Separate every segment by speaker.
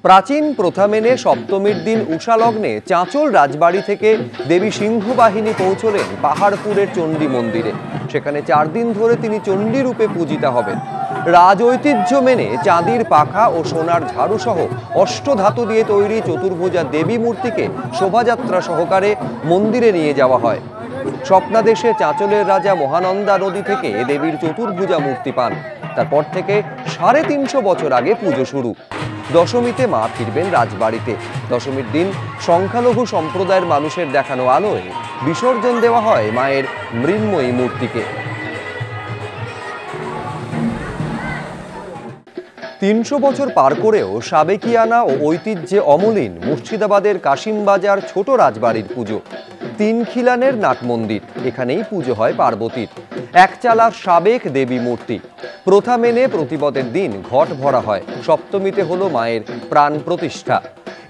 Speaker 1: প্রাচীন প্রথা মেনে সপ্তমীর দিন উষালগ্নে চাঁচল রাজবাড়ি থেকে দেবী সিংহবাহিনী পৌঁছলেন পাহাড়পুরের চণ্ডী মন্দিরে। সেখানে 4 দিন ধরে তিনি চণ্ডী রূপে পূজিতা হবেন। রাজ ঐতিহ্য মেনে চাঁদির পাখা ও সোনার ঝাড়ু সহ অষ্টধাতু দিয়ে তৈরি চতুর্ভুজা দেবী মূর্তিকে শোভাযাত্রা সহকারে মন্দিরে নিয়ে যাওয়া হয়। স্বপ্নাদেশে চাঁচলের রাজা মহানন্দা নদী থেকে দেবীর চতুর্ভুজা মূর্তি পান। তারপর থেকে 350 বছর আগে পুজো শুরু। দশমীতে মা ফিরবেন রাজবাড়িতে। দশমীর দিন সংখ্যালঘু সম্প্রদায়ের মানুষের দেখানো আলোয় বিসর্জন দেওয়া হয় মায়ের মৃন্ময়ী মূর্তিকে। 300 বছর পার করেও সাবেকিয়ানা ও ঐতিহ্যে অমলিন মুর্শিদাবাদের কাশিমবাজার ছোট রাজবাড়ির পুজো। 3 খিলানের নাট মন্দির, এখানেই পুজো হয় পার্বতীর। একচালা সাবেক দেবী মূর্তি। প্রথা মেনে প্রতিপদের দিন ঘট ভরা হয়। সপ্তমীতে হলো মায়ের প্রাণ প্রতিষ্ঠা।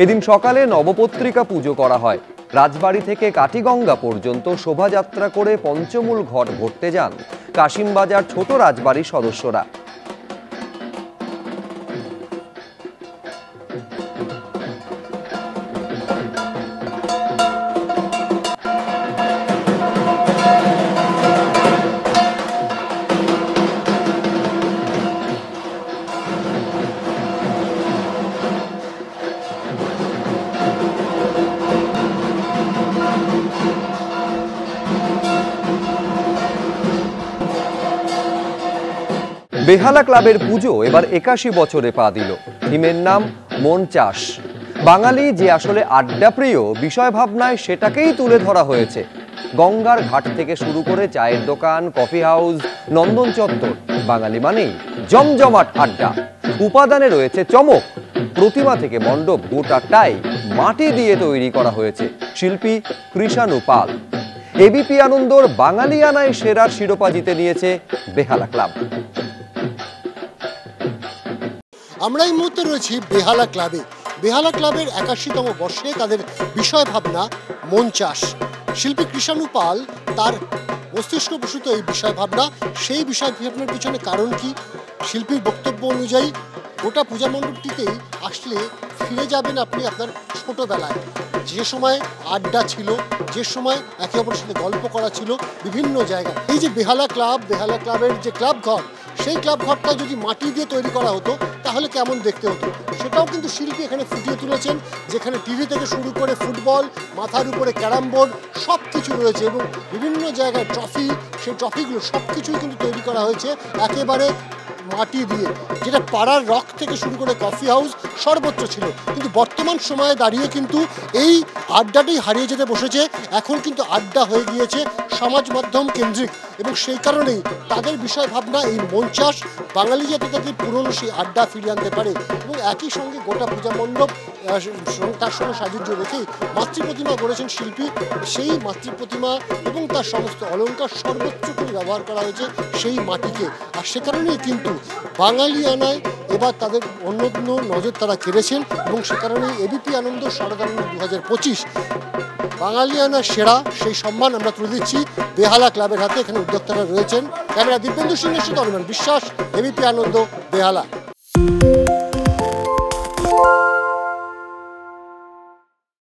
Speaker 1: এদিন সকালে নবপত্রিকা পুজো করা হয়। রাজবাড়ি থেকে কাটিগঙ্গা পর্যন্ত শোভাযাত্রা করে পঞ্চমূল ঘট ভরতে যান কাশিমবাজার ছোট রাজবাড়ির সদস্যরা। বেহালা ক্লাবের পুজো এবার 81 বছরে পা দিল। থিমের নাম মন চাষ। বাঙালি যে আসলে আড্ডা প্রিয় বিষয় ভাবনায় সেটাকেই তুলে ধরা হয়েছে। গঙ্গার ঘাট থেকে শুরু করে চায়ের দোকান, কফি হাউস, নন্দন চত্বর, বাঙালি মানেই জমজমাট আড্ডা। উপাদানে রয়েছে চমক। প্রতিমা থেকে মণ্ডপ গোটাটাই মাটি দিয়ে তৈরি করা হয়েছে। শিল্পী কৃষাণু পাল। এবিপি আনন্দর বাঙালিয়ানায় সেরার শিরোপা জিতে নিয়েছে বেহালা ক্লাব।
Speaker 2: আমরা এই মুহূর্তে রয়েছি বেহালা ক্লাবে। বেহালা ক্লাবের 81তম বর্ষে তাদের বিষয় ভাবনা মন চাষ। শিল্পী কৃষাণু পাল তার মস্তিষ্ক প্রসূত এই বিষয় ভাবনা। সেই বিষয় ভাবনার পিছনে কারণ কি? শিল্পীর বক্তব্য অনুযায়ী গোটা পূজা মণ্ডপটিতেই আসলে ফিরে যাবেন আপনি আপনার ছোটোবেলায়, যে সময় আড্ডা ছিল, যে সময় একে অপরের সাথে গল্প করা ছিল বিভিন্ন জায়গায়। এই যে বেহালা ক্লাবের যে ক্লাব ঘর, সেই ক্লাব ঘরটা যদি মাটি দিয়ে তৈরি করা হতো তাহলে কেমন দেখতে হতো সেটাও কিন্তু শিল্পী এখানে ফুটিয়ে তুলেছেন। যেখানে টিভি থেকে শুরু করে ফুটবল, মাথার উপরে ক্যারাম বোর্ড সব কিছু রয়েছে এবং বিভিন্ন জায়গায় ট্রফি, সেই ট্রফিগুলো সব কিছুই কিন্তু তৈরি করা হয়েছে একেবারে মাটি দিয়ে। যেটা পাড়ার রক থেকে শুরু করে কফি হাউস সর্বোচ্চ ছিল, কিন্তু বর্তমান সময়ে দাঁড়িয়ে কিন্তু এই আড্ডাটাই হারিয়ে যেতে বসেছে। এখন কিন্তু আড্ডা হয়ে গিয়েছে সমাজ মাধ্যম কেন্দ্রিক এবং সেই কারণেই তাদের বিষয় ভাবনা এই মন চাষ বাঙালি যাতে তাদের পুরনো সেই আড্ডা ফিরিয়ে আনতে পারে এবং একই সঙ্গে গোটা পূজা মণ্ডপ তার সঙ্গে সাযুজ্য রেখেই মাতৃপ্রতিমা গড়েছেন শিল্পী। সেই মাতৃপ্রতিমা এবং তার সমস্ত অলঙ্কার সর্বোচ্চ করে ব্যবহার করা হয়েছে সেই মাটিকে। আর সে কারণেই কিন্তু বাঙালিয়ানায় এবার তাদের অন্য নজর তারা কেড়েছেন এবং সে কারণেই এবিপি আনন্দ শারদানন্দ 2025 বাঙালিয়ানা সেরা সেই সম্মান আমরা তুলে দিচ্ছি বেহালা ক্লাবের হাতে। এখানে উদ্যোক্তারা রয়েছেন। ক্যামেরা দিব্যেন্দু সিংহের সাথে অনির্বাণ বিশ্বাস, এবিপি আনন্দ, বেহালা।